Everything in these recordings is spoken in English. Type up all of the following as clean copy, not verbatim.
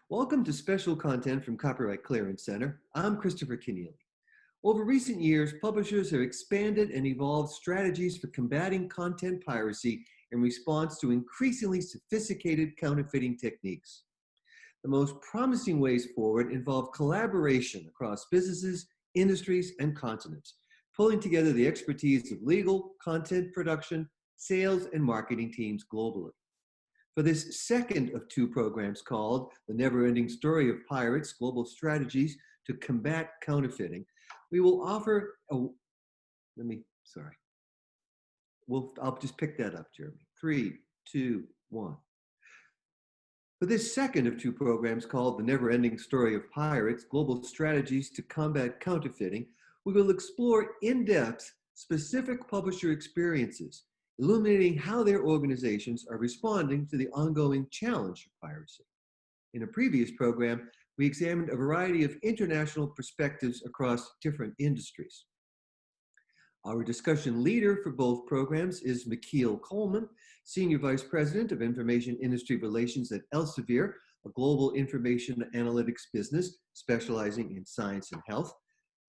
Welcome to special content from Copyright Clearance Center. I'm Christopher Keneally. Over recent years, publishers have expanded and evolved strategies for combating content piracy in response to increasingly sophisticated counterfeiting techniques. The most promising ways forward involve collaboration across businesses, industries, and continents, pulling together the expertise of legal, content production, sales, and marketing teams globally. For this second of two programs called The Never-Ending Story of Pirates, Global Strategies to Combat Counterfeiting, we will offer I'll just pick that up, Jeremy. 3, 2, 1. For this second of two programs called The Never-Ending Story of Pirates, Global Strategies to Combat Counterfeiting, we will explore in-depth specific publisher experiences, illuminating how their organizations are responding to the ongoing challenge of piracy. In a previous program, we examined a variety of international perspectives across different industries. Our discussion leader for both programs is Michiel Kolman, Senior Vice President of Information Industry Relations at Elsevier, a global information analytics business specializing in science and health.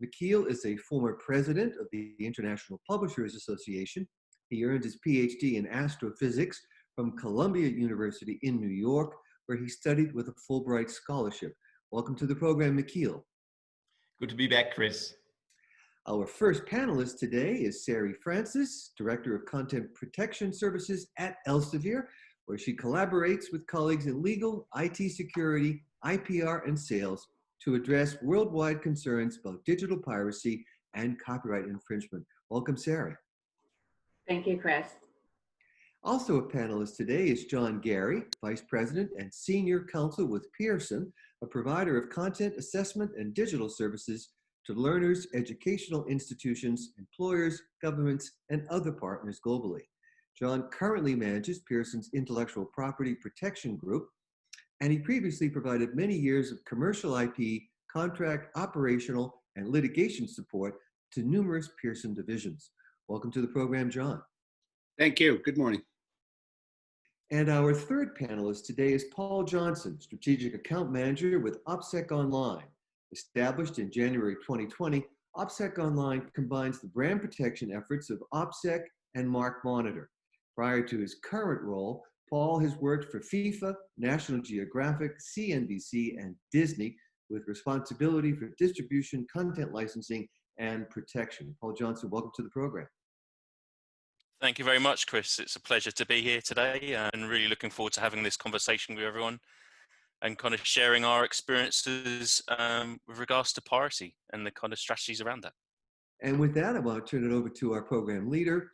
Michiel is a former president of the International Publishers Association. He earned his PhD in astrophysics from Columbia University in New York, where he studied with a Fulbright scholarship. Welcome to the program, Michiel. Good to be back, Chris. Our first panelist today is Sari Francis, Director of Content Protection Services at Elsevier, where she collaborates with colleagues in legal, IT security, IPR, and sales to address worldwide concerns about digital piracy and copyright infringement. Welcome, Sari. Thank you, Chris. Also a panelist today is John Gary, Vice President and Senior Counsel with Pearson, a provider of content assessment and digital services to learners, educational institutions, employers, governments, and other partners globally. John currently manages Pearson's intellectual property protection group, and he previously provided many years of commercial IP, contract, operational, and litigation support to numerous Pearson divisions. Welcome to the program, John. Thank you. Good morning. And our third panelist today is Paul Johnson, Strategic Account Manager with OPSEC Online. Established in January 2020, OPSEC Online combines the brand protection efforts of OPSEC and Mark Monitor. Prior to his current role, Paul has worked for FIFA, National Geographic, CNBC, and Disney with responsibility for distribution, content licensing, and protection. Paul Johnson, welcome to the program. Thank you very much, Chris. It's a pleasure to be here today and really looking forward to having this conversation with everyone and kind of sharing our experiences with regards to piracy and the kind of strategies around that. And with that, I want to turn it over to our program leader,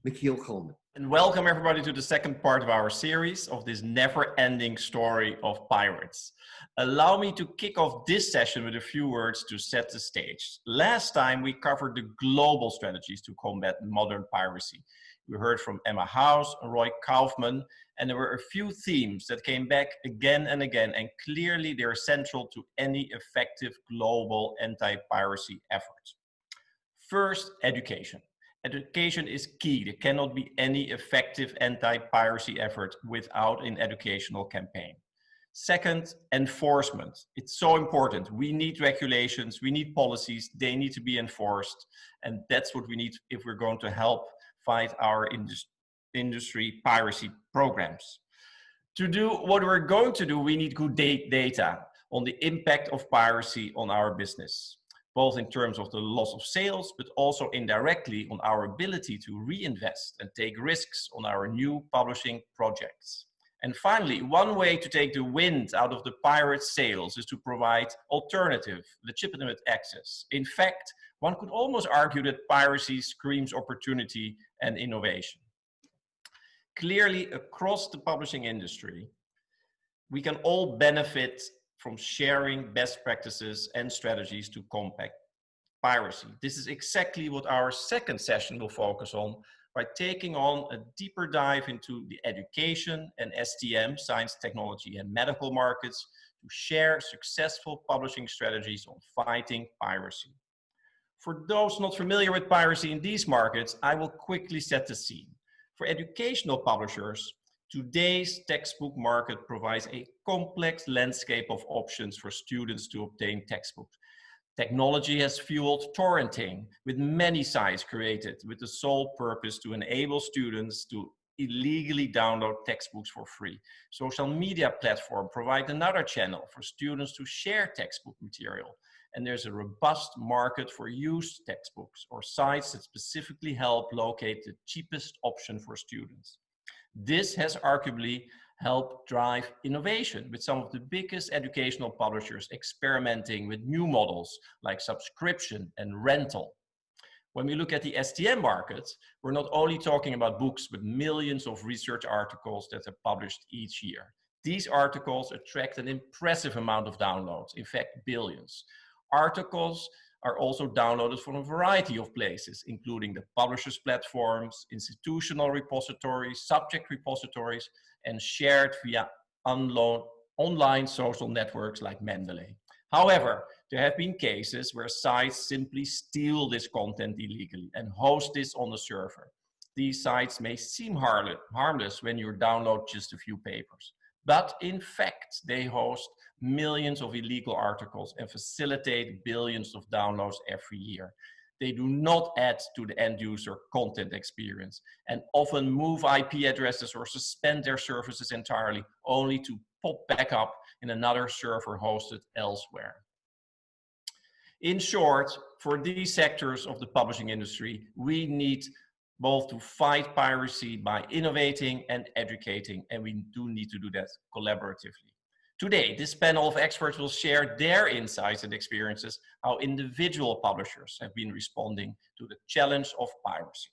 Michiel Kolman. And welcome everybody to the second part of our series of this never-ending story of pirates. Allow me to kick off this session with a few words to set the stage. Last time we covered the global strategies to combat modern piracy. We heard from Emma House and Roy Kaufman, and there were a few themes that came back again and again, and clearly they're central to any effective global anti-piracy effort. First, education. Education is key. There cannot be any effective anti-piracy effort without an educational campaign. Second, enforcement. It's so important. We need regulations, we need policies, they need to be enforced. And that's what we need if we're going to help fight our industry piracy programs. To do what we're going to do, we need good data on the impact of piracy on our business, both in terms of the loss of sales, but also indirectly on our ability to reinvest and take risks on our new publishing projects. And finally, one way to take the wind out of the pirate sails is to provide alternative, legitimate access. In fact, one could almost argue that piracy screams opportunity and innovation. Clearly, across the publishing industry, we can all benefit from sharing best practices and strategies to combat piracy. This is exactly what our second session will focus on by taking on a deeper dive into the education and STM, science, technology, and medical markets to share successful publishing strategies on fighting piracy. For those not familiar with piracy in these markets, I will quickly set the scene. For educational publishers, Today's textbook market provides a complex landscape of options for students to obtain textbooks. Technology has fueled torrenting, with many sites created with the sole purpose to enable students to illegally download textbooks for free. Social media platforms provide another channel for students to share textbook material. And there's a robust market for used textbooks or sites that specifically help locate the cheapest option for students. This has arguably helped drive innovation, with some of the biggest educational publishers experimenting with new models like subscription and rental. When we look at the STM market, we're not only talking about books with millions of research articles that are published each year. These articles attract an impressive amount of downloads, in fact, billions. Articles are also downloaded from a variety of places, including the publishers' platforms, institutional repositories, subject repositories, and shared via online social networks like Mendeley. However, there have been cases where sites simply steal this content illegally and host this on the server. These sites may seem harmless when you download just a few papers, but in fact, they host millions of illegal articles and facilitate billions of downloads every year. They do not add to the end user content experience and often move IP addresses or suspend their services entirely, only to pop back up in another server hosted elsewhere. In short, for these sectors of the publishing industry, we need both to fight piracy by innovating and educating, and we do need to do that collaboratively. Today, this panel of experts will share their insights and experiences, how individual publishers have been responding to the challenge of piracy.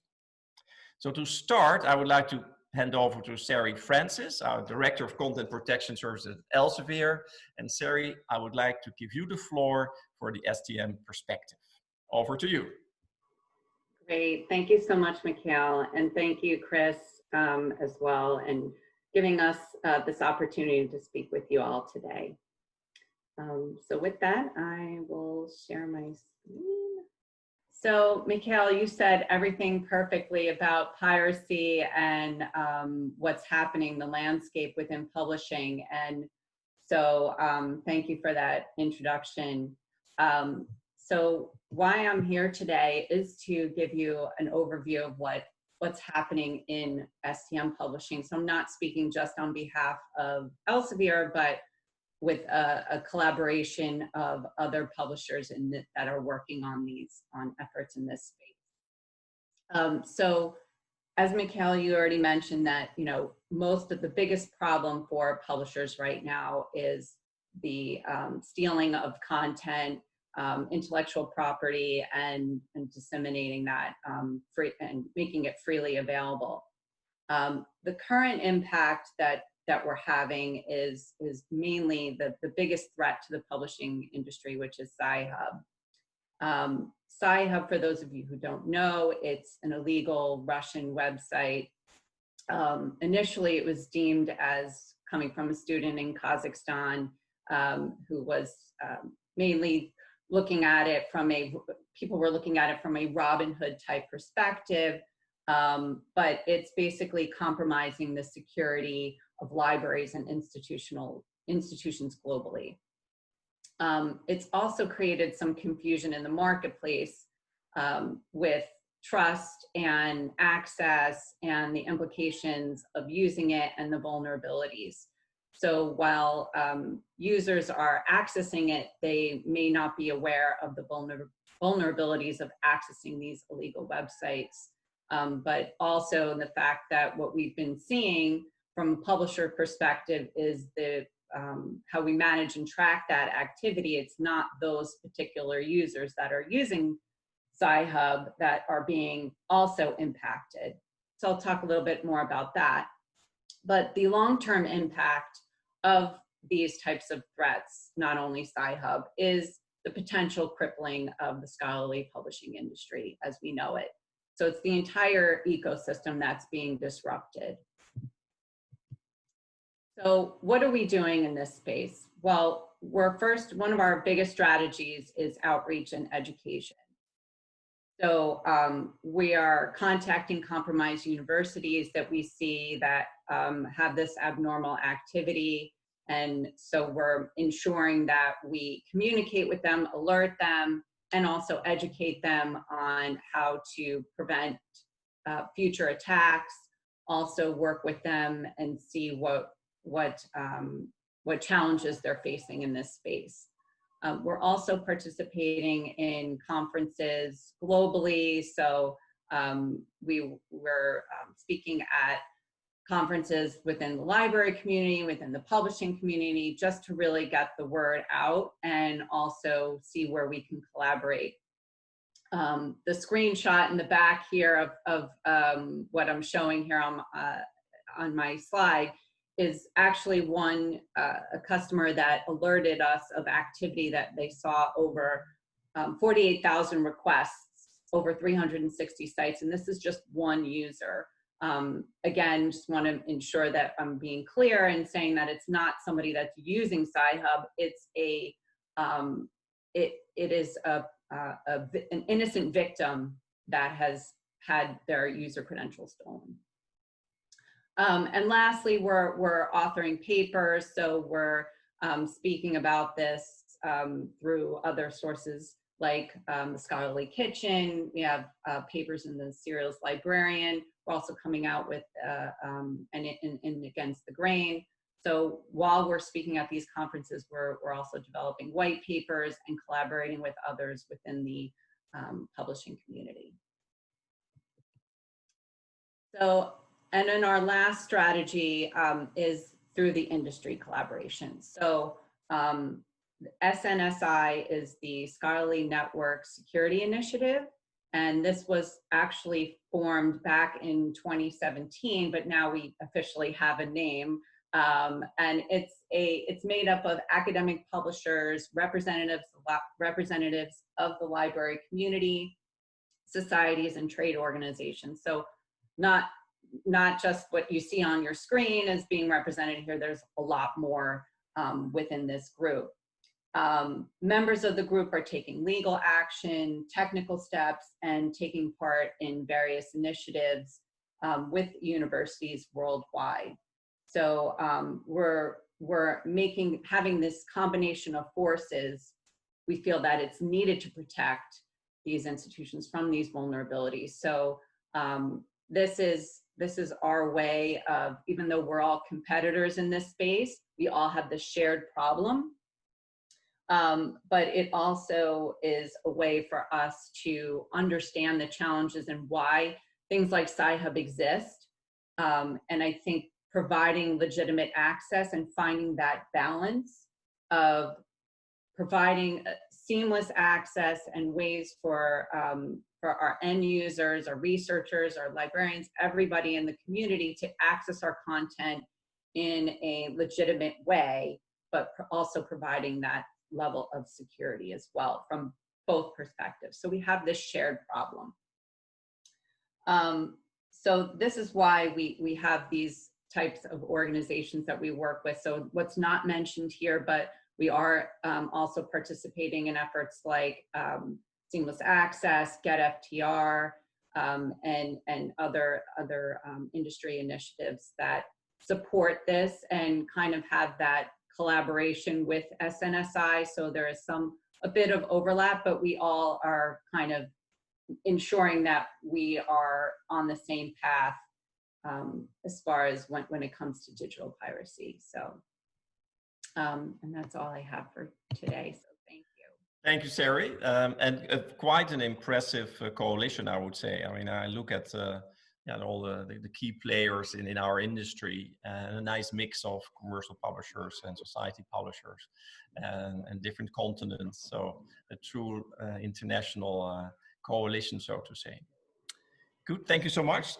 So to start, I would like to hand over to Sari Francis, our Director of Content Protection Services at Elsevier. And Sari, I would like to give you the floor for the STM perspective. Over to you. Great. Thank you so much, Michiel. And thank you, Chris, as well, and giving us this opportunity to speak with you all today. So with that, I will share my screen. So Michiel, you said everything perfectly about piracy and what's happening, the landscape within publishing. And so thank you for that introduction. So why I'm here today is to give you an overview of what's happening in STM publishing. So I'm not speaking just on behalf of Elsevier, but with a collaboration of other publishers that are working on efforts in this space. So as Michiel, you already mentioned that, most of the biggest problem for publishers right now is the stealing of content, intellectual property, and disseminating that free and making it freely available. The current impact that we're having is mainly the biggest threat to the publishing industry, which is Sci-Hub. Sci-Hub, for those of you who don't know, it's an illegal Russian website. Initially, it was deemed as coming from a student in Kazakhstan who was mainly looking at it people were looking at it from a Robin Hood type perspective, but it's basically compromising the security of libraries and institutions globally. It's also created some confusion in the marketplace with trust and access and the implications of using it and the vulnerabilities. So while users are accessing it, they may not be aware of the vulnerabilities of accessing these illegal websites, but also the fact that what we've been seeing from a publisher perspective is how we manage and track that activity. It's not those particular users that are using Sci-Hub that are being also impacted. So I'll talk a little bit more about that. But the long-term impact of these types of threats, not only Sci-Hub, is the potential crippling of the scholarly publishing industry as we know it. So it's the entire ecosystem that's being disrupted. So what are we doing in this space? Well, one of our biggest strategies is outreach and education. So we are contacting compromised universities that we see that have this abnormal activity. And so we're ensuring that we communicate with them, alert them, and also educate them on how to prevent future attacks, also work with them and see what challenges they're facing in this space. We're also participating in conferences globally. So we were speaking at conferences within the library community, within the publishing community, just to really get the word out and also see where we can collaborate. The screenshot in the back here of what I'm showing here on my slide is actually a customer that alerted us of activity that they saw over 48,000 requests over 360 sites. And this is just one user. Again, just want to ensure that I'm being clear and saying that it's not somebody that's using Sci-Hub. It's it is an innocent victim that has had their user credentials stolen. And lastly, we're authoring papers, so we're speaking about this through other sources like the Scholarly Kitchen. We have papers in the Serials Librarian. We're also coming out with in Against the Grain. So while we're speaking at these conferences, we're also developing white papers and collaborating with others within the publishing community. So, and then our last strategy is through the industry collaboration. So SNSI is the Scholarly Network Security Initiative. And this was actually formed back in 2017, but now we officially have a name. And it's made up of academic publishers, representatives of the library community, societies, and trade organizations. So not just what you see on your screen is being represented here. There's a lot more within this group. Members of the group are taking legal action, technical steps, and taking part in various initiatives with universities worldwide. So having this combination of forces. We feel that it's needed to protect these institutions from these vulnerabilities. So this is our way of, even though we're all competitors in this space, we all have this shared problem. But it also is a way for us to understand the challenges and why things like Sci-Hub exist. And I think providing legitimate access and finding that balance of providing seamless access and ways for our end users, our researchers, our librarians, everybody in the community to access our content in a legitimate way, but also providing that level of security as well from both perspectives. So we have this shared problem. So this is why we have these types of organizations that we work with. So what's not mentioned here, but we are also participating in efforts like Seamless Access, Get FTR, and other industry initiatives that support this and kind of have that collaboration with SNSI. So there is a bit of overlap, but we all are kind of ensuring that we are on the same path as far as when it comes to digital piracy. So, and that's all I have for today. So thank you. Thank you, Sari. And quite an impressive coalition, I would say. I mean, I look at all the key players in our industry, and a nice mix of commercial publishers and society publishers and different continents. So a true international coalition, so to say. Good, thank you so much.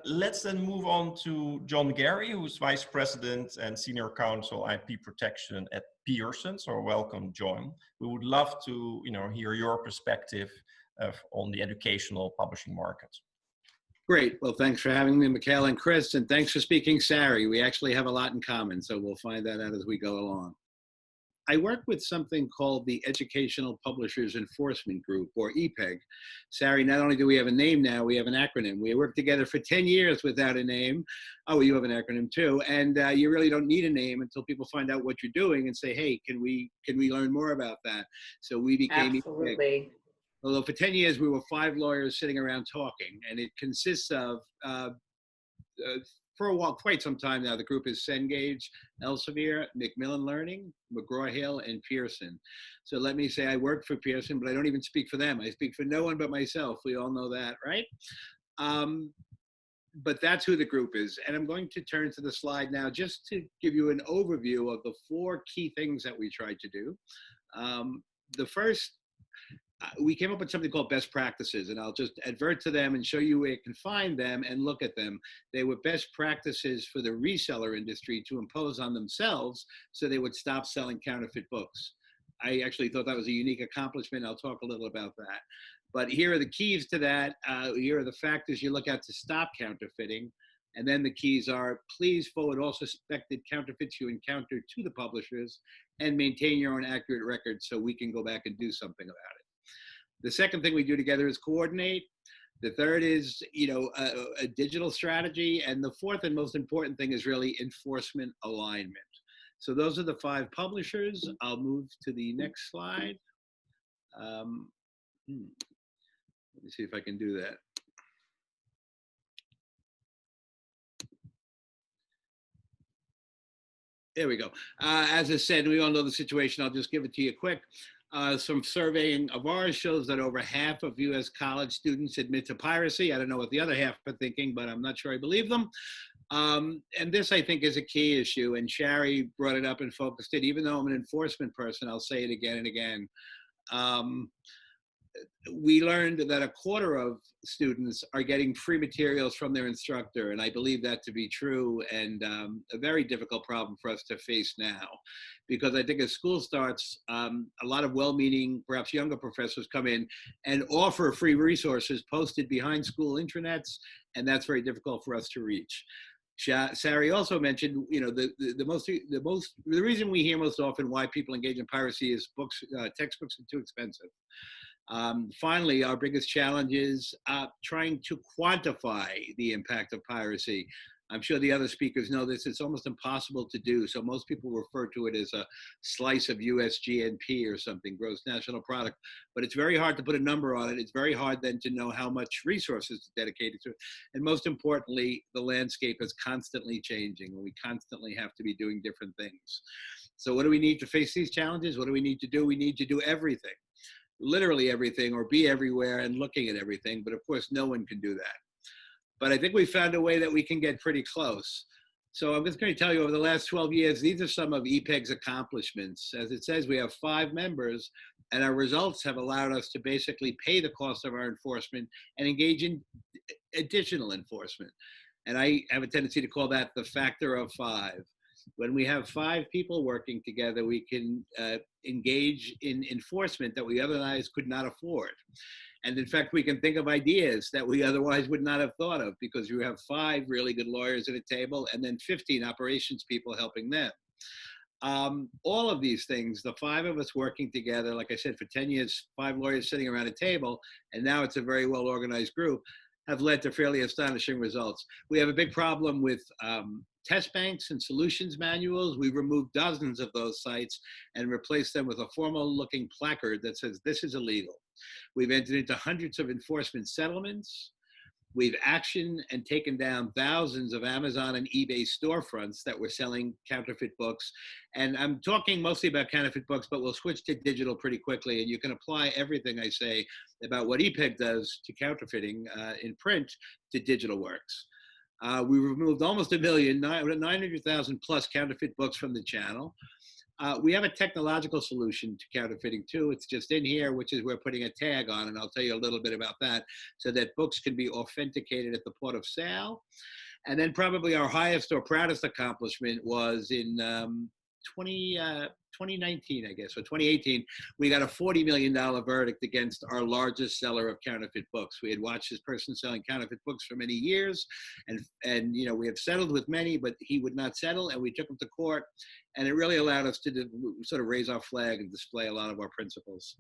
Let's then move on to John Gary, who's Vice President and Senior Counsel IP Protection at Pearson. So welcome, John. We would love to hear your perspective on the educational publishing market. Great. Well, thanks for having me, Michiel and Chris, and thanks for speaking Sari. We actually have a lot in common, so we'll find that out as we go along. I work with something called the Educational Publishers Enforcement Group, or EPEG. Sari, not only do we have a name now, we have an acronym. We worked together for 10 years without a name. Oh, you have an acronym too. And you really don't need a name until people find out what you're doing and say, hey, can we learn more about that? So we became Absolutely. EPEG. Although for 10 years, we were 5 lawyers sitting around talking, and it consists of, for a while, quite some time now, the group is Cengage, Elsevier, Macmillan Learning, McGraw-Hill, and Pearson. So let me say I work for Pearson, but I don't even speak for them. I speak for no one but myself. We all know that, right? But that's who the group is. And I'm going to turn to the slide now just to give you an overview of the 4 key things that we tried to do. The first, we came up with something called best practices, and I'll just advert to them and show you where you can find them and look at them. They were best practices for the reseller industry to impose on themselves so they would stop selling counterfeit books. I actually thought that was a unique accomplishment. I'll talk a little about that. But here are the keys to that. Here are the factors you look at to stop counterfeiting. And then the keys are, please forward all suspected counterfeits you encounter to the publishers and maintain your own accurate records so we can go back and do something about it. The second thing we do together is coordinate. The third is, a digital strategy. And the fourth and most important thing is really enforcement alignment. So those are the 5 publishers. I'll move to the next slide. Let me see if I can do that. There we go. As I said, we all know the situation. I'll just give it to you quick. Some surveying of ours shows that over half of U.S. college students admit to piracy. I don't know what the other half are thinking, but I'm not sure I believe them. And this, I think, is a key issue. And Shari brought it up and focused it. Even though I'm an enforcement person, I'll say it again and again. We learned that a quarter of students are getting free materials from their instructor, and I believe that to be true, and a very difficult problem for us to face now. Because I think as school starts, a lot of well-meaning, perhaps younger professors come in and offer free resources posted behind school intranets, and that's very difficult for us to reach. Sari also mentioned, the reason we hear most often why people engage in piracy is textbooks are too expensive. Finally, our biggest challenge is trying to quantify the impact of piracy. I'm sure the other speakers know this. It's almost impossible to do. So most people refer to it as a slice of US GNP or something, gross national product. But it's very hard to put a number on it. It's very hard then to know how much resources to dedicate to it. And most importantly, the landscape is constantly changing, and we constantly have to be doing different things. So what do we need to face these challenges? What do we need to do? We need to do everything. Literally everything, or be everywhere and looking at everything. But of course, no one can do that. But I think we found a way that we can get pretty close. So I'm just going to tell you, over the last 12 years, these are some of EPEG's accomplishments. As it says, we have 5 members, and our results have allowed us to basically pay the cost of our enforcement and engage in additional enforcement. And I have a tendency to call that the factor of 5. When we have 5 people working together, we can engage in enforcement that we otherwise could not afford. And in fact, we can think of ideas that we otherwise would not have thought of, because you have 5 really good lawyers at a table and then 15 operations people helping them. All of these things, the 5 of us working together, like I said, for 10 years, 5 lawyers sitting around a table, and now it's a very well-organized group, have led to fairly astonishing results. We have a big problem with test banks and solutions manuals. We've removed dozens of those sites and replaced them with a formal-looking placard that says, this is illegal. We've entered into hundreds of enforcement settlements. We've actioned and taken down thousands of Amazon and eBay storefronts that were selling counterfeit books. And I'm talking mostly about counterfeit books, but we'll switch to digital pretty quickly. And you can apply everything I say about what EPEG does to counterfeiting in print to digital works. We removed almost 900,000 plus counterfeit books from the channel. We have a technological solution to counterfeiting too. It's just in here, which is we're putting a tag on, and I'll tell you a little bit about that, so that books can be authenticated at the port of sale. And then probably our highest or proudest accomplishment was in 2019, I guess, or 2018, we got a $40 million verdict against our largest seller of counterfeit books. We had watched this person selling counterfeit books for many years, and you know, we have settled with many, but he would not settle, and we took him to court, and it really allowed us to sort of raise our flag and display a lot of our principles.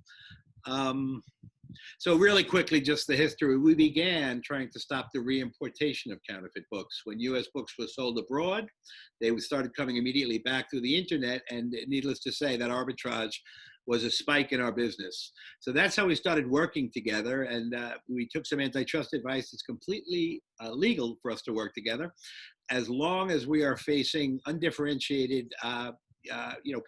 So really quickly, just the history. We began trying to stop the reimportation of counterfeit books. When U.S. books were sold abroad, they started coming immediately back through the internet, and needless to say, that arbitrage was a spike in our business. So that's how we started working together, and we took some antitrust advice. It's completely legal for us to work together, as long as we are facing undifferentiated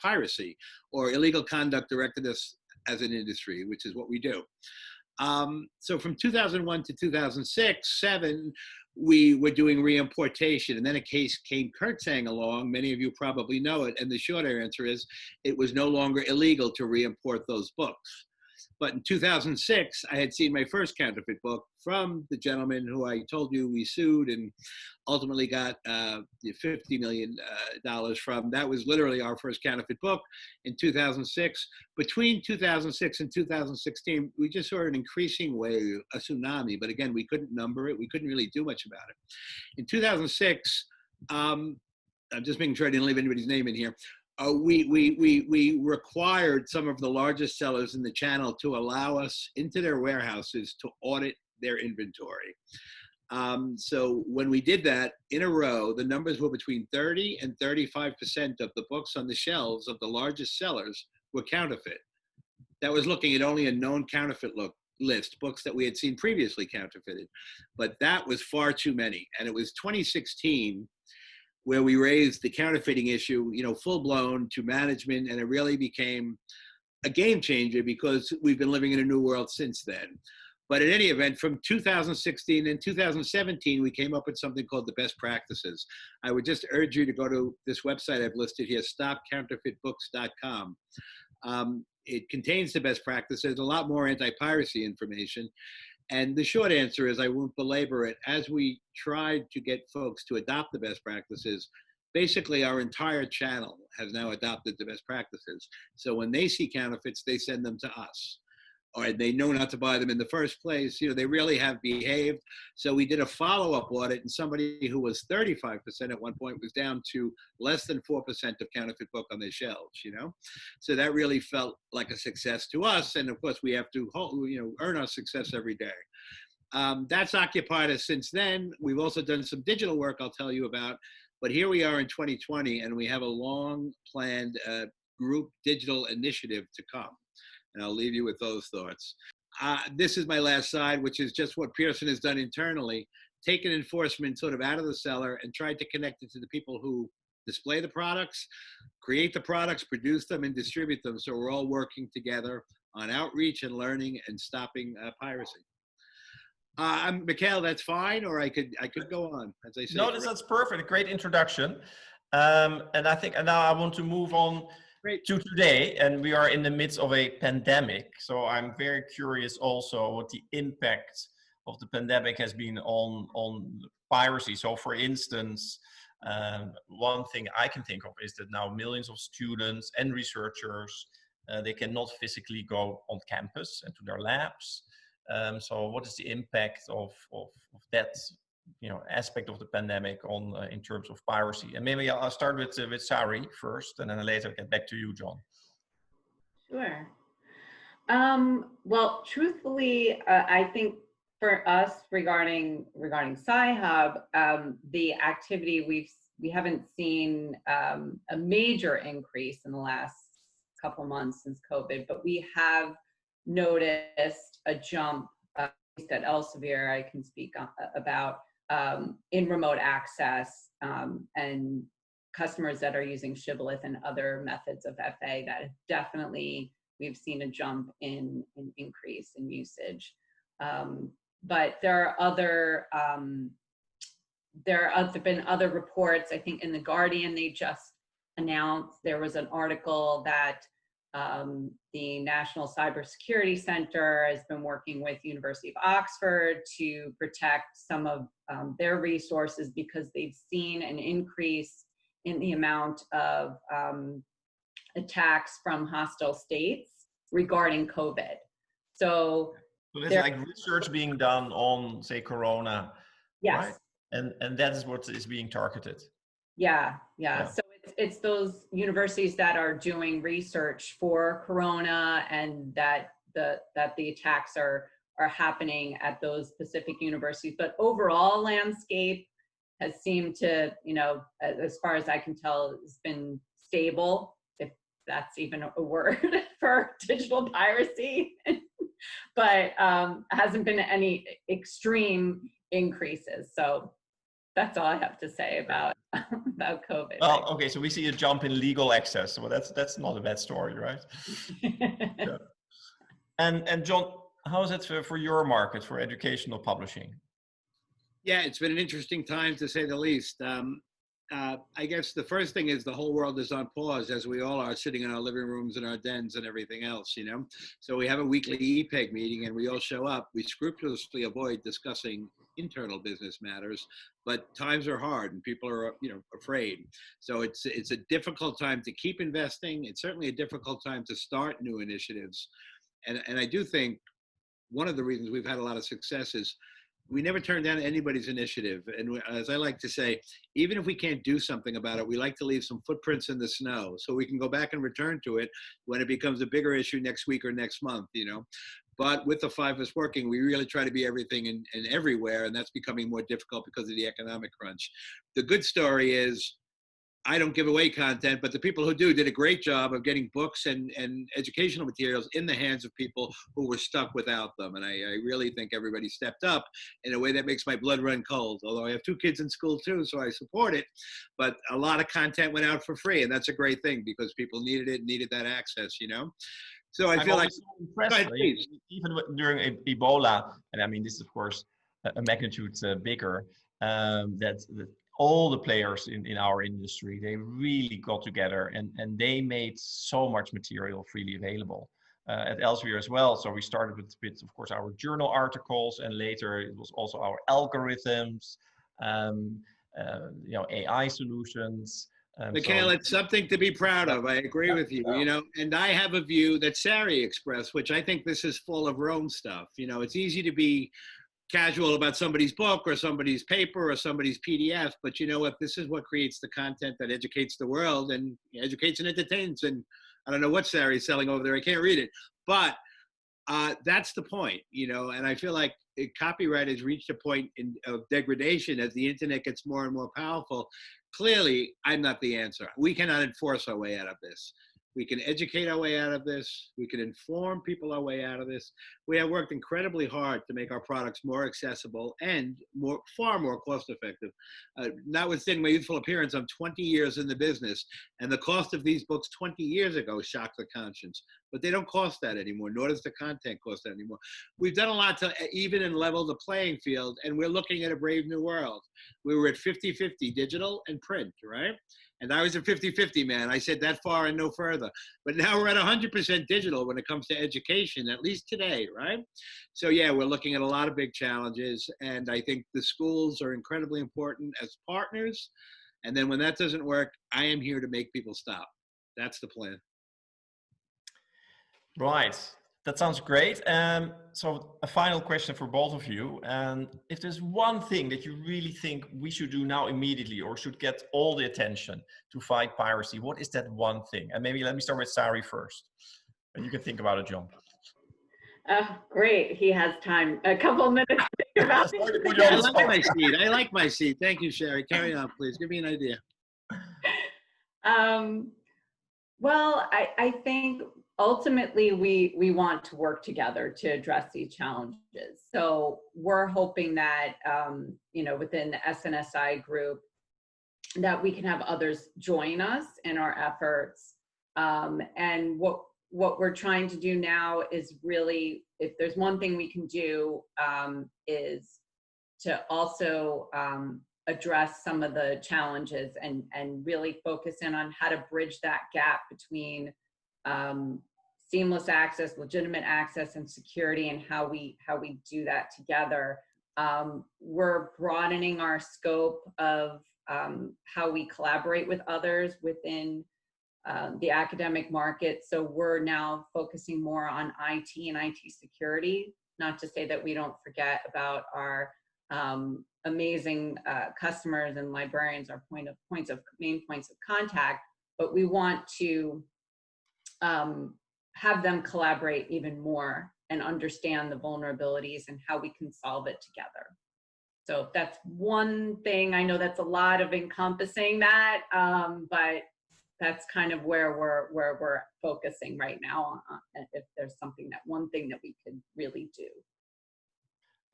piracy or illegal conduct directed us as an industry, which is what we do. So from 2001 to 2006-7, we were doing reimportation, and then a case came curtsaying along. Many of you probably know it, and the short answer is it was no longer illegal to reimport those books. But in 2006, I had seen my first counterfeit book from the gentleman who I told you we sued and ultimately got $50 million from. That was literally our first counterfeit book in 2006. Between 2006 and 2016, we just saw an increasing wave, a tsunami. But again, we couldn't number it. We couldn't really do much about it. In 2006, I'm just making sure I didn't leave anybody's name in here. We required some of the largest sellers in the channel to allow us into their warehouses to audit their inventory. So when we did that in a row, the numbers were between 30 and 35% of the books on the shelves of the largest sellers were counterfeit. That was looking at only a known counterfeit list, books that we had seen previously counterfeited. But that was far too many. And it was 2016 where we raised the counterfeiting issue, full blown to management, and it really became a game changer because we've been living in a new world since then. But in any event, from 2016 and 2017, we came up with something called the best practices. I would just urge you to go to this website I've listed here, stopcounterfeitbooks.com. It contains the best practices, a lot more anti-piracy information. And the short answer is, I won't belabor it, as we tried to get folks to adopt the best practices, basically our entire channel has now adopted the best practices. So when they see counterfeits, they send them to us, or they know not to buy them in the first place. They really have behaved. So we did a follow-up audit, and somebody who was 35% at one point was down to less than 4% of counterfeit book on their shelves, So that really felt like a success to us. And of course, we have to, earn our success every day. That's occupied us since then. We've also done some digital work I'll tell you about. But here we are in 2020, and we have a long planned group digital initiative to come. And I'll leave you with those thoughts. This is my last slide, which is just what Pearson has done internally, taken enforcement sort of out of the seller and tried to connect it to the people who display the products, create the products, produce them, and distribute them. So we're all working together on outreach and learning and stopping piracy. Michiel, that's fine, or I could go on, as I said. No, that's perfect. Great introduction. And I think, and now I want to move on to today, and we are in the midst of a pandemic. So I'm very curious also what the impact of the pandemic has been on piracy. So for instance, one thing I can think of is that now millions of students and researchers, they cannot physically go on campus and to their labs. So what is the impact of that aspect of the pandemic on in terms of piracy? And maybe I'll start with Sari first, and then later get back to you, John. Sure. Well, truthfully, I think for us regarding Sci-Hub, the activity we haven't seen a major increase in the last couple months since COVID, but we have noticed a jump at Elsevier, I can speak about, in remote access and customers that are using shibboleth and other methods of FA. That definitely we've seen a jump in increase in usage. But there have been other reports. I think in The Guardian, they just announced there was an article that the National Cybersecurity Center has been working with University of Oxford to protect some of their resources because they've seen an increase in the amount of attacks from hostile states regarding COVID. So there's like research being done on, say, Corona, yes. right? And that is what is being targeted. Yeah. So it's those universities that are doing research for Corona, and that the attacks are happening at those specific universities. But overall landscape has seemed to, as far as I can tell, has been stable, if that's even a word for digital piracy. But hasn't been any extreme increases. So that's all I have to say about COVID. Well, okay, so we see a jump in legal access. Well, that's not a bad story, right? Yeah. And John, how is it for your market, for educational publishing? Yeah, it's been an interesting time, to say the least. I guess the first thing is the whole world is on pause, as we all are, sitting in our living rooms and our dens and everything else, So we have a weekly EPEG meeting and we all show up. We scrupulously avoid discussing internal business matters, but times are hard and people are, afraid. So it's a difficult time to keep investing. It's certainly a difficult time to start new initiatives. And I do think one of the reasons we've had a lot of success is we never turn down anybody's initiative. And as I like to say, even if we can't do something about it, we like to leave some footprints in the snow so we can go back and return to it when it becomes a bigger issue next week or next month, But with the five of us working, we really try to be everything and everywhere, and that's becoming more difficult because of the economic crunch. The good story is, I don't give away content, but the people who do did a great job of getting books and educational materials in the hands of people who were stuck without them. And I really think everybody stepped up in a way that makes my blood run cold. Although I have 2 kids in school too, so I support it. But a lot of content went out for free, and that's a great thing because people needed it, needed that access, So I feel like, so impressed, even during Ebola, and I mean, this is of course a magnitude bigger, that all the players in our industry, they really got together and they made so much material freely available at Elsevier as well. So we started with, of course, our journal articles, and later it was also our algorithms, AI solutions. Michiel, it's something to be proud of. I agree with you, and I have a view that Sari expressed, which I think this is full of Rome stuff. It's easy to be casual about somebody's book or somebody's paper or somebody's PDF, but you know what? This is what creates the content that educates the world and educates and entertains. And I don't know what Sari's selling over there. I can't read it, but that's the point, and I feel like copyright has reached a point of degradation as the internet gets more and more powerful. Clearly, I'm not the answer. We cannot enforce our way out of this. We can educate our way out of this. We can inform people our way out of this. We have worked incredibly hard to make our products more accessible and far more cost effective. Notwithstanding my youthful appearance, I'm 20 years in the business, and the cost of these books 20 years ago shocked the conscience. But they don't cost that anymore, nor does the content cost that anymore. We've done a lot to even and level the playing field, and we're looking at a brave new world. We were at 50-50 digital and print, right? And I was a 50-50 man. I said that far and no further. But now we're at 100% digital when it comes to education, at least today, right? So yeah, we're looking at a lot of big challenges. And I think the schools are incredibly important as partners. And then when that doesn't work, I am here to make people stop. That's the plan. Right. That sounds great. So a final question for both of you. If there's one thing that you really think we should do now immediately or should get all the attention to fight piracy, what is that one thing? And maybe let me start with Sari first. And you can think about it, John. Great. He has time. A couple of minutes to think about it. I like my seat. Thank you, Sherry. Carry on, please. Give me an idea. Well, I think ultimately we want to work together to address these challenges. So we're hoping that, within the SNSI group, that we can have others join us in our efforts. And what we're trying to do now is really, if there's one thing we can do, is to also address some of the challenges and really focus in on how to bridge that gap between seamless access, legitimate access, and security, and how we do that together. We're broadening our scope of how we collaborate with others within the academic market. So we're now focusing more on IT and IT security, not to say that we don't forget about our amazing customers and librarians, our main points of contact, but we want to have them collaborate even more and understand the vulnerabilities and how we can solve it together. So that's one thing. I know that's a lot of encompassing that, but that's kind of where we're focusing right now. If there's one thing that we could really do.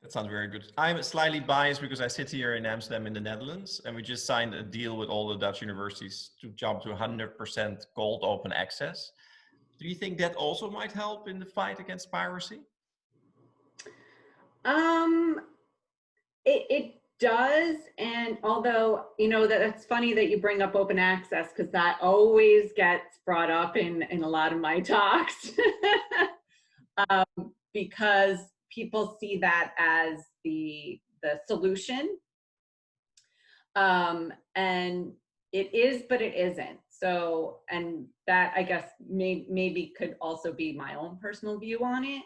That sounds very good. I'm slightly biased because I sit here in Amsterdam in the Netherlands, and we just signed a deal with all the Dutch universities to jump to 100% gold open access. Do you think that also might help in the fight against piracy? It does, and although, that's funny that you bring up open access, because that always gets brought up in a lot of my talks, because people see that as the solution, and it is, but it isn't. So, and that, I guess, maybe could also be my own personal view on it,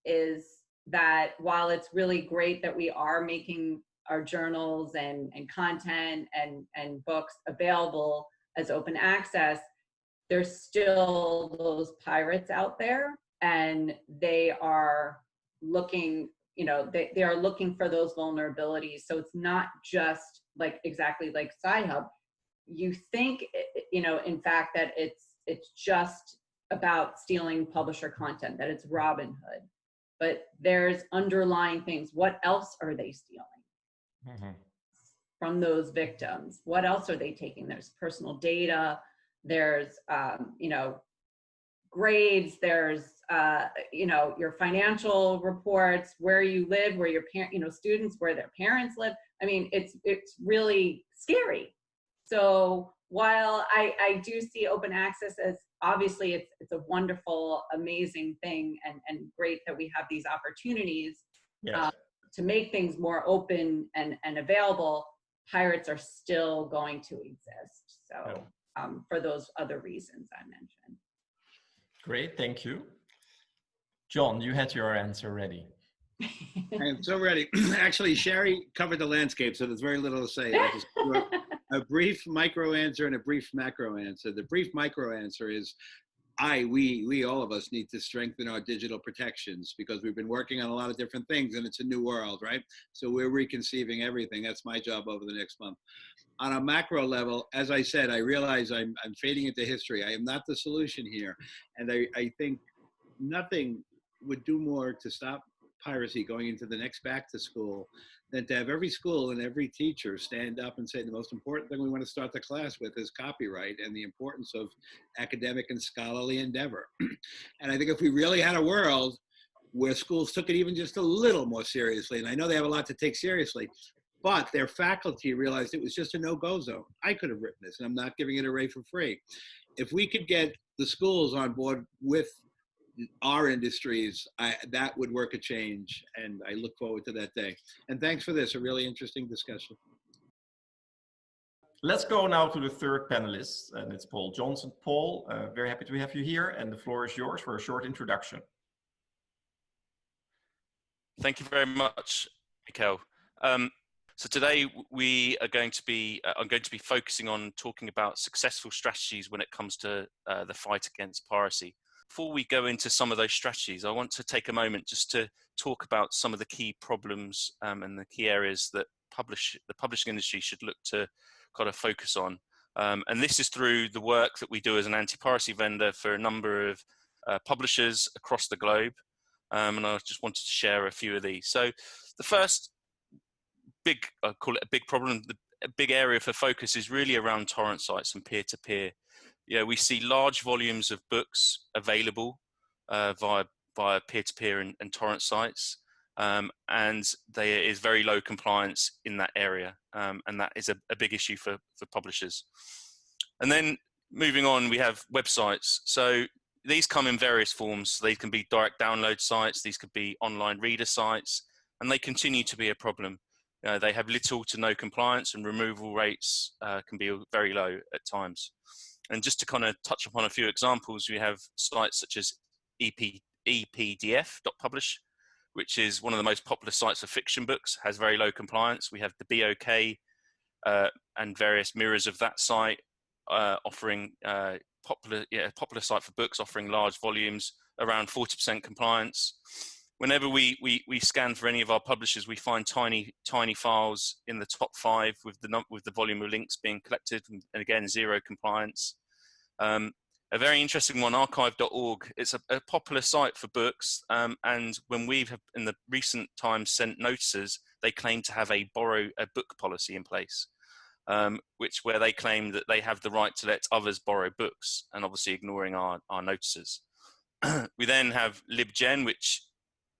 is that while it's really great that we are making our journals and content and books available as open access, there's still those pirates out there, and they are looking, they are looking for those vulnerabilities. So it's not just exactly like Sci-Hub. You think, in fact, that it's just about stealing publisher content, that it's Robin Hood. But there's underlying things. What else are they stealing from those victims? What else are they taking? There's personal data. There's, grades. There's, your financial reports, where you live, where your students, where their parents live. I mean, it's really scary. So while I do see open access as, obviously it's a wonderful, amazing thing, and great that we have these opportunities, yes, to make things more open and available, pirates are still going to exist. So for those other reasons I mentioned. Great, thank you. John, you had your answer ready. I am so ready. Actually, Sherry covered the landscape, so there's very little to say. I'll just do a brief micro answer and a brief macro answer. The brief micro answer is we all of us need to strengthen our digital protections, because we've been working on a lot of different things, and it's a new world, right? So we're reconceiving everything. That's my job over the next month. On a macro level, as I said, I realize I'm fading into history. I am not the solution here. And I think nothing would do more to stop piracy going into the next back to school than to have every school and every teacher stand up and say the most important thing we want to start the class with is copyright and the importance of academic and scholarly endeavor. And I think if we really had a world where schools took it even just a little more seriously, and I know they have a lot to take seriously, but their faculty realized it was just a no-go zone. I could have written this, and I'm not giving it away for free. If we could get the schools on board with our industries, that would work a change, and I look forward to that day. And thanks for this, a really interesting discussion. Let's go now to the third panelist, and it's Paul Johnson. Paul, very happy to have you here, and the floor is yours for a short introduction. Thank you very much, Michiel. So today we are going to be, I'm going to be focusing on talking about successful strategies when it comes to the fight against piracy. Before we go into some of those strategies, I want to take a moment just to talk about some of the key problems and the key areas that the publishing industry should look to kind of focus on. And this is through the work that we do as an anti-piracy vendor for a number of publishers across the globe. And I just wanted to share a few of these. So the first I call it a big problem, a big area for focus is really around torrent sites and peer-to-peer. We see large volumes of books available via peer-to-peer and torrent sites, and there is very low compliance in that area, and that is a big issue for publishers. And then moving on, we have websites. So these come in various forms. They can be direct download sites, these could be online reader sites, and they continue to be a problem. They have little to no compliance, and removal rates can be very low at times. And just to kind of touch upon a few examples, we have sites such as epdf.publish, which is one of the most popular sites for fiction books, has very low compliance. We have the BOK and various mirrors of that site offering popular site for books, offering large volumes, around 40% compliance. Whenever we scan for any of our publishers, we find tiny files in the top 5 with the volume of links being collected, and again, zero compliance. A very interesting one, archive.org. It's a popular site for books, and when we've in the recent times sent notices, they claim to have a book policy in place, where they claim that they have the right to let others borrow books, and obviously ignoring our notices. We then have LibGen, which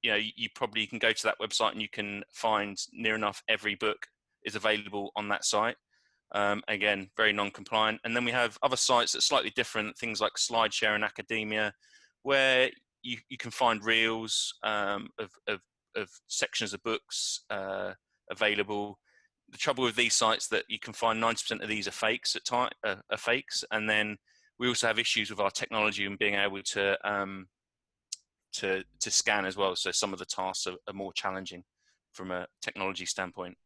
you probably can go to that website and you can find near enough every book is available on that site. Again, very non-compliant. And then we have other sites that are slightly different, things like SlideShare and Academia, where you can find reels of sections of books available. The trouble with these sites that you can find 90% of these are fakes are fakes, and then we also have issues with our technology and being able to scan as well. So some of the tasks are more challenging from a technology standpoint.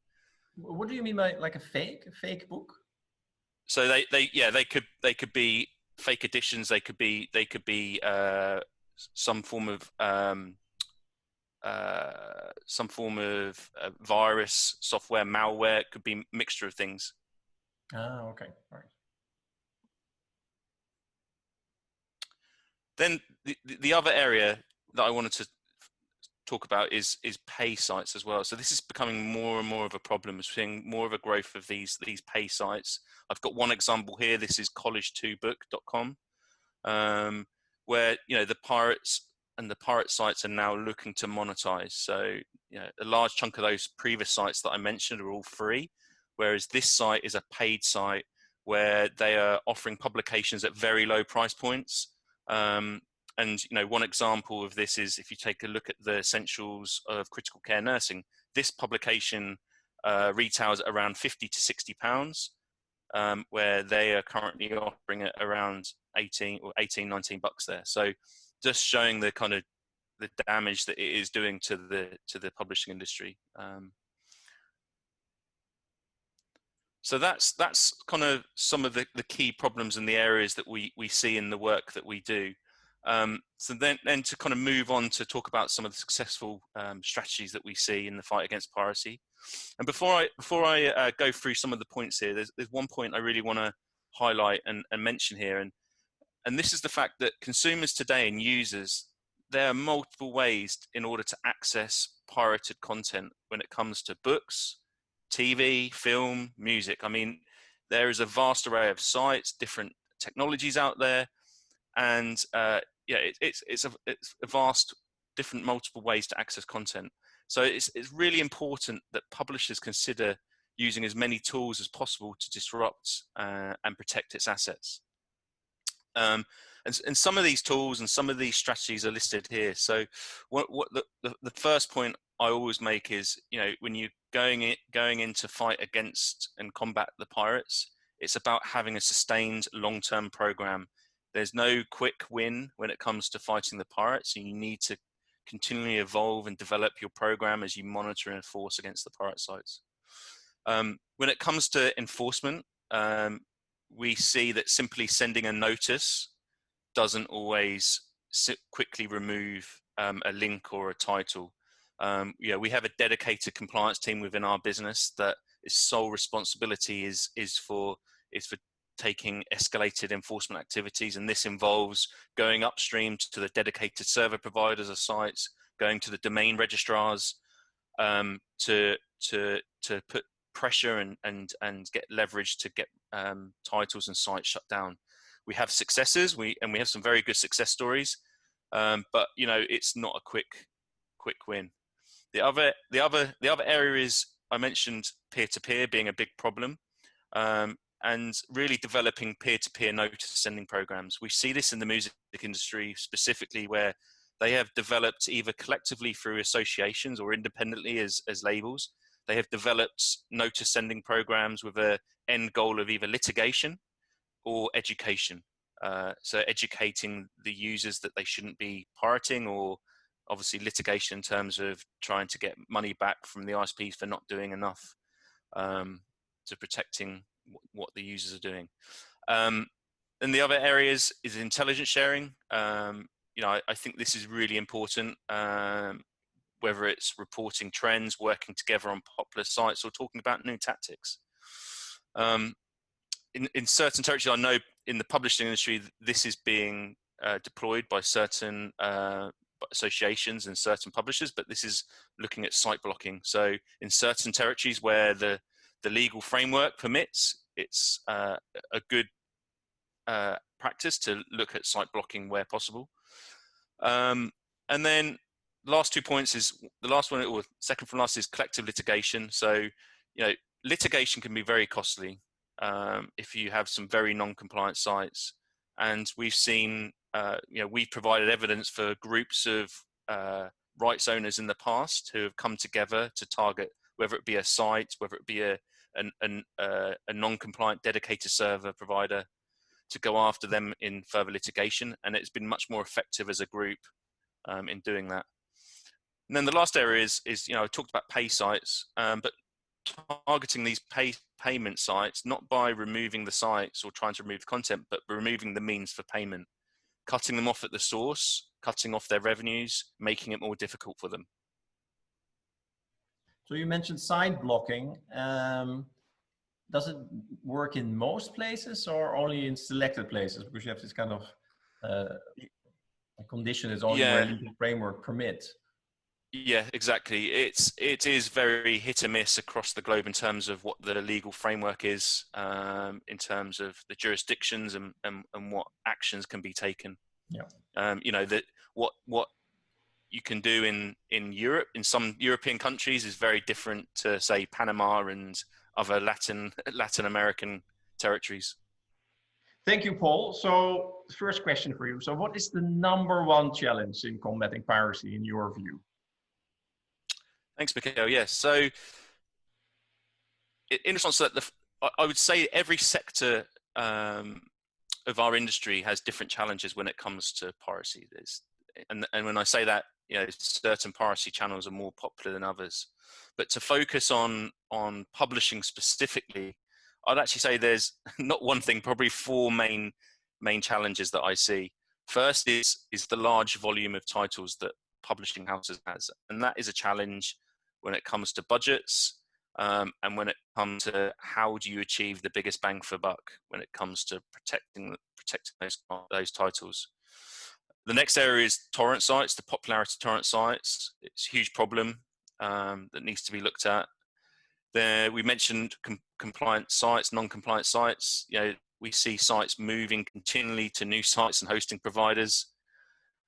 What do you mean by like a fake book? So they could be fake editions. They could be some form of virus, software, malware. It could be a mixture of things. Ah, okay, all right. Then the other area that I wanted to talk about is pay sites as well. So this is becoming more and more of a problem. We're seeing more of a growth of these pay sites. I've got one example here. This is college2book.com, where the pirates and the pirate sites are now looking to monetize. So a large chunk of those previous sites that I mentioned are all free, whereas this site is a paid site where they are offering publications at very low price points. And one example of this is if you take a look at the Essentials of Critical Care Nursing, this publication retails at around £50 to £60, where they are currently offering it around 19 bucks there. So just showing the kind of the damage that it is doing to the publishing industry. So that's kind of some of the key problems in the areas that we see in the work that we do. So then to kind of move on to talk about some of the successful strategies that we see in the fight against piracy. And before I go through some of the points here, there's one point I really want to highlight and mention here, and this is the fact that consumers today and users, there are multiple ways in order to access pirated content when it comes to books, TV, film, music. I mean, there is a vast array of sites, different technologies out there, and it's a vast, different, multiple ways to access content. So it's really important that publishers consider using as many tools as possible to disrupt and protect its assets. And some of these tools and some of these strategies are listed here. So what the first point I always make is, when you're going in to fight against and combat the pirates, it's about having a sustained long-term program. There's no quick win when it comes to fighting the pirates, and you need to continually evolve and develop your program as you monitor and enforce against the pirate sites. When it comes to enforcement, we see that simply sending a notice doesn't always quickly remove a link or a title. We have a dedicated compliance team within our business that its sole responsibility is for taking escalated enforcement activities, and this involves going upstream to the dedicated server providers of sites, going to the domain registrars to put pressure and get leverage to get titles and sites shut down. We have successes, we have some very good success stories, but it's not a quick win. The other area is, I mentioned peer-to-peer being a big problem, and really developing peer-to-peer notice sending programs. We see this in the music industry specifically, where they have developed either collectively through associations or independently as labels. They have developed notice sending programs with an end goal of either litigation or education. So educating the users that they shouldn't be pirating, or obviously litigation in terms of trying to get money back from the ISPs for not doing enough to protecting what the users are doing. And the other areas is intelligence sharing. I think this is really important, whether it's reporting trends, working together on popular sites, or talking about new tactics. In certain territories, I know in the publishing industry, this is being deployed by certain associations and certain publishers, but this is looking at site blocking. So in certain territories where the legal framework permits, it's a good practice to look at site blocking where possible. And then last 2 points is the last one, or second from last, is collective litigation. So, litigation can be very costly if you have some very non-compliant sites. And we've seen, we've provided evidence for groups of rights owners in the past who have come together to target, whether it be a site, whether it be a non-compliant dedicated server provider, to go after them in further litigation. And it's been much more effective as a group in doing that. And then the last area is I talked about pay sites, but targeting these payment sites, not by removing the sites or trying to remove the content, but removing the means for payment, cutting them off at the source, cutting off their revenues, making it more difficult for them. So you mentioned site blocking. Does it work in most places or only in selected places? Because you have this kind of condition is only where legal framework permits. Yeah, exactly. It is very hit and miss across the globe in terms of what the legal framework is, in terms of the jurisdictions and what actions can be taken. Yeah. That what you can do in Europe, in some European countries, is very different to, say, Panama and other Latin American territories. Thank you, Paul. So first question for you. So what is the #1 challenge in combating piracy in your view? Thanks, Michiel. Yes. So in response to that, I would say every sector of our industry has different challenges when it comes to piracy. And when I say that, certain piracy channels are more popular than others. But to focus on publishing specifically, I'd actually say there's not one thing, probably 4 main challenges that I see. First is the large volume of titles that publishing houses has, and that is a challenge when it comes to budgets, and when it comes to how do you achieve the biggest bang for buck when it comes to protecting those titles. The next area is torrent sites, the popularity of torrent sites. It's a huge problem that needs to be looked at. There, we mentioned compliant sites, non-compliant sites. We see sites moving continually to new sites and hosting providers.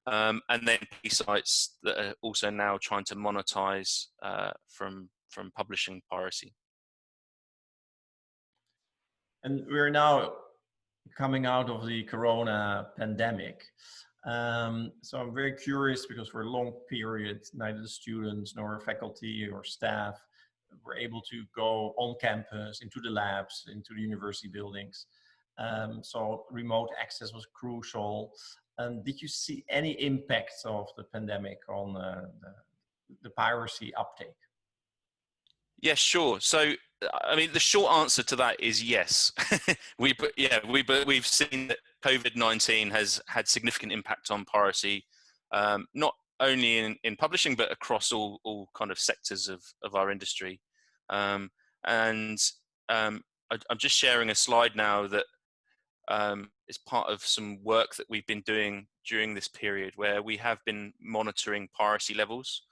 And then sites that are also now trying to monetize from publishing piracy. And we're now coming out of the Corona pandemic. So I'm very curious, because for a long period, neither the students nor faculty or staff were able to go on campus, into the labs, into the university buildings. So remote access was crucial. Did you see any impact of the pandemic on the piracy uptake? Yes, sure. So, I mean, the short answer to that is yes. We've seen that COVID-19 has had significant impact on piracy, not only in publishing, but across all kind of sectors of our industry. I'm just sharing a slide now that is part of some work that we've been doing during this period, where we have been monitoring piracy levels.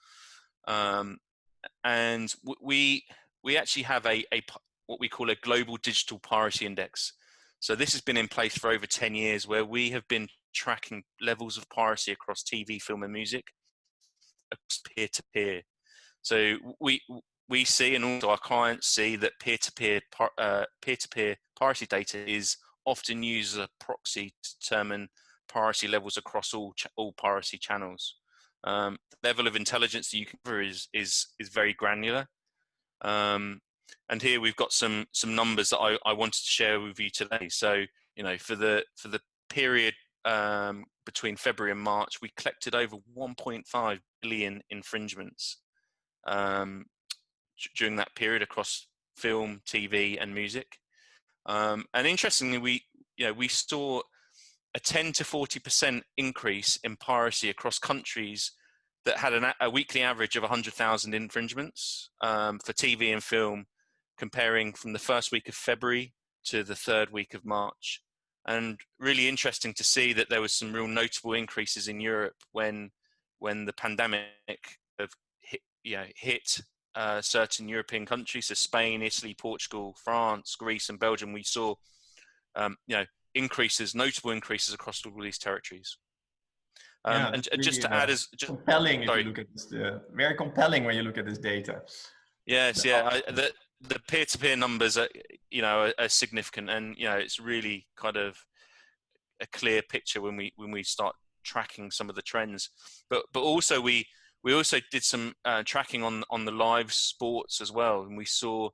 And we actually have what we call a global digital piracy index. So this has been in place for over 10 years, where we have been tracking levels of piracy across TV, film, and music, peer-to-peer. So we see, and also our clients see, that peer-to-peer piracy data is often used as a proxy to determine piracy levels across all piracy channels. The level of intelligence that you can cover is very granular. And here we've got some numbers that I wanted to share with you today. So You know, for the period between February and March, we collected over 1.5 billion infringements during that period across film, TV, and music. And interestingly, we saw a 10 to 40% increase in piracy across countries that had a weekly average of 100,000 infringements for TV and film, comparing from the first week of February to the third week of March. And really interesting to see that there was some real notable increases in Europe when the pandemic hit certain European countries, so Spain, Italy, Portugal, France, Greece, and Belgium. We saw notable increases across all these territories. And really, just to add, compelling if you look at this, very compelling when you look at this data. Yes, the peer-to-peer numbers are significant, and it's really kind of a clear picture when we start tracking some of the trends. But also we also did some tracking on the live sports as well, and we saw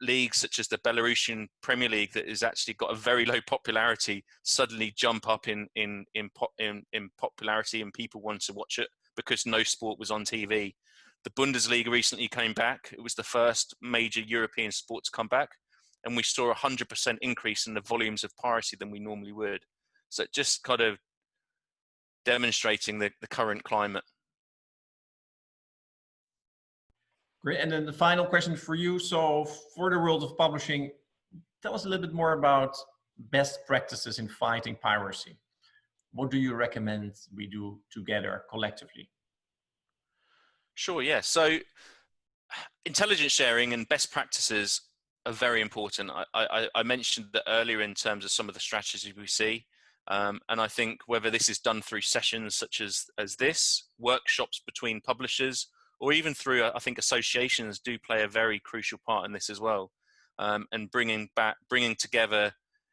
leagues such as the Belarusian Premier League that has actually got a very low popularity suddenly jump up in popularity, and people want to watch it because no sport was on TV. The Bundesliga recently came back. It was the first major European sport to come back, and we saw 100% increase in the volumes of piracy than we normally would. So just kind of demonstrating the current climate. Great. And then the final question for you. So for the world of publishing, tell us a little bit more about best practices in fighting piracy. What do you recommend we do together collectively? Sure, yeah. So intelligence sharing and best practices are very important. I mentioned that earlier in terms of some of the strategies we see. And I think whether this is done through sessions such as this, workshops between publishers, or even through, I think associations do play a very crucial part in this as well. And bringing together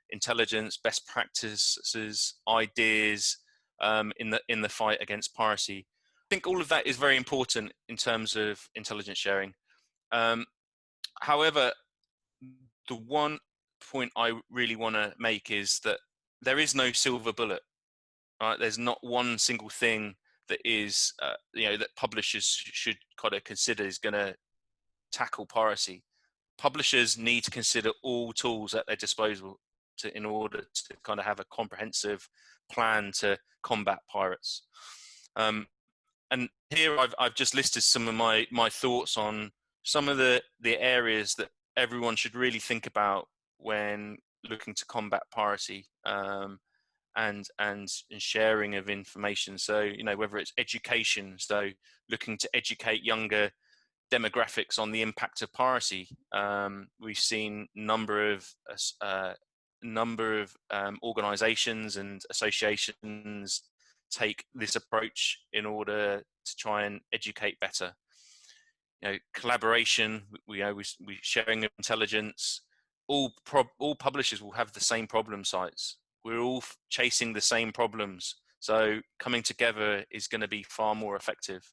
intelligence, best practices, ideas in the fight against piracy. I think all of that is very important in terms of intelligence sharing. However, the one point I really want to make is that there is no silver bullet. Right? There's not one single thing that is, that publishers should kind of consider is going to tackle piracy. Publishers need to consider all tools at their disposal in order to kind of have a comprehensive plan to combat pirates. And here I've just listed some of my thoughts on some of the areas that everyone should really think about when looking to combat piracy and sharing of information. So, whether it's education, so looking to educate younger demographics on the impact of piracy. We've seen number of organizations and associations take this approach in order to try and educate better. Collaboration, we sharing of intelligence. All publishers will have the same problem sites. We're all chasing the same problems. So coming together is going to be far more effective.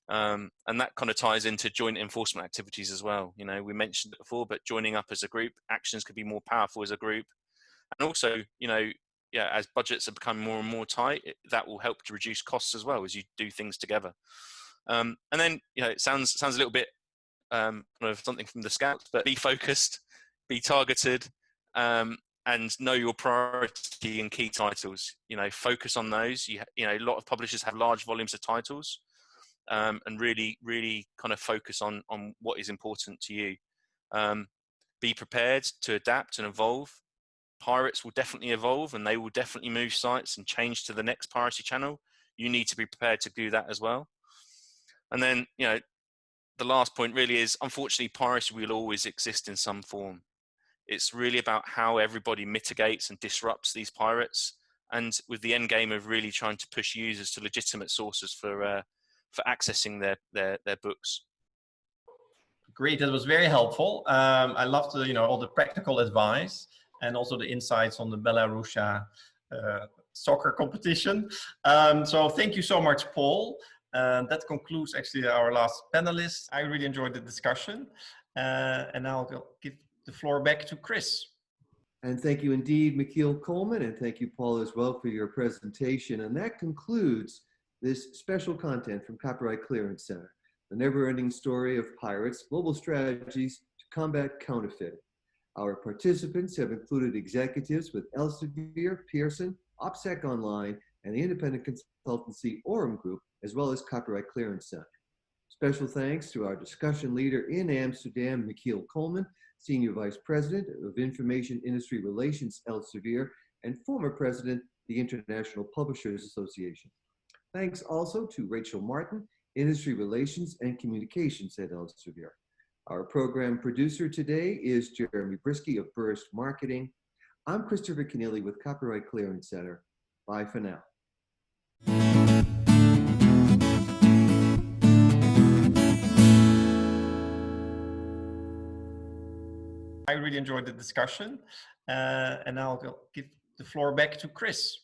And that kind of ties into joint enforcement activities as well. We mentioned it before, but joining up as a group, actions could be more powerful as a group. And also, as budgets are becoming more and more tight, that will help to reduce costs as well as you do things together. And then, it sounds a little bit kind of something from the Scouts, but be focused, be targeted, and know your priority and key titles. Focus on those. A lot of publishers have large volumes of titles, and really, really kind of focus on what is important to you. Be prepared to adapt and evolve. Pirates will definitely evolve, and they will definitely move sites and change to the next piracy channel. You need to be prepared to do that as well. And then, the last point really is, unfortunately, piracy will always exist in some form. It's really about how everybody mitigates and disrupts these pirates, and with the end game of really trying to push users to legitimate sources for accessing their books. Great, that was very helpful. I loved all the practical advice and also the insights on the Belarusia soccer competition. So thank you so much, Paul. That concludes actually our last panelist. I really enjoyed the discussion. And now I'll give the floor back to Chris. And thank you indeed, Michiel Kolman, and thank you, Paul, as well, for your presentation. And that concludes this special content from Copyright Clearance Center, the never-ending story of pirates, global strategies to combat counterfeiting. Our participants have included executives with Elsevier, Pearson, OPSEC Online, and the independent consultancy Orem Group, as well as Copyright Clearance Center. Special thanks to our discussion leader in Amsterdam, Michiel Kolman, Senior Vice President of Information Industry Relations, Elsevier, and former President, the International Publishers Association. Thanks also to Rachel Martin, Industry Relations and Communications at Elsevier. Our program producer today is Jeremy Brisky of Burst Marketing. I'm Christopher Keneally with Copyright Clearance Center. Bye for now. I really enjoyed the discussion, and now I'll give the floor back to Chris.